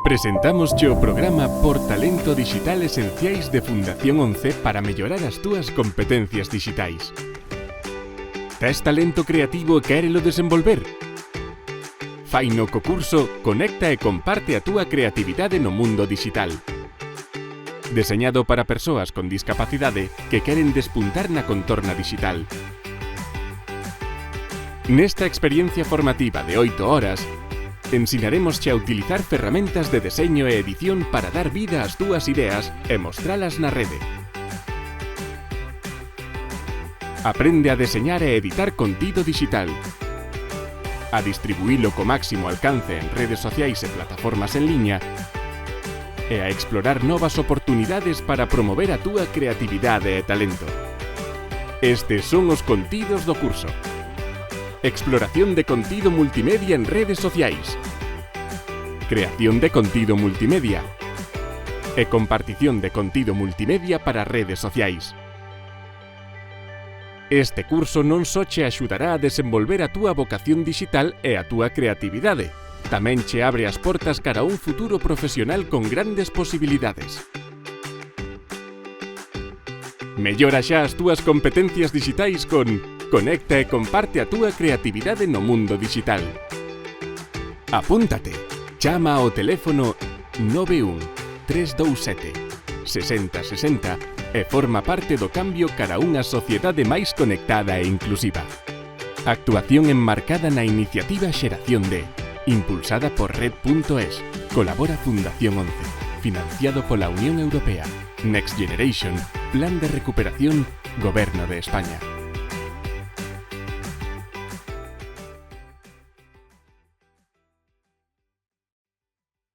Presentámosche o programa Por Talento Digital Esenciais de Fundación 11 para mellorar as túas competencias digitais. Tes talento creativo e quérelo desenvolver? Faino co curso Conecta e comparte a túa creatividade no mundo digital. Deseñado para persoas con discapacidade que queren despuntar na contorna digital. Nesta experiencia formativa de 8 horas, ensinaremosche a utilizar ferramentas de deseño e edición para dar vida ás túas ideas e mostralas na rede. Aprende a deseñar e editar contido digital, a distribuílo co máximo alcance en redes sociais e plataformas en liña e a explorar novas oportunidades para promover a túa creatividade e talento. Estes son os contidos do curso. Exploración de contido multimedia en redes sociais. Creación de contido multimedia. E compartición de contido multimedia para redes sociais. Este curso non só che axudará a desenvolver a túa vocación digital e a túa creatividade, tamén che abre as portas cara a un futuro profesional con grandes posibilidades. Mellora xa as túas competencias digitais con Conecta e comparte a túa creatividade no mundo digital. Apúntate. Chama ao teléfono 91 327 60 60 e forma parte do cambio cara a unha sociedade máis conectada e inclusiva. Actuación enmarcada na iniciativa Xeración D, impulsada por Red.es. Colabora Fundación 11, financiado pola Unión Europea. Next Generation, Plan de Recuperación, Goberno de España.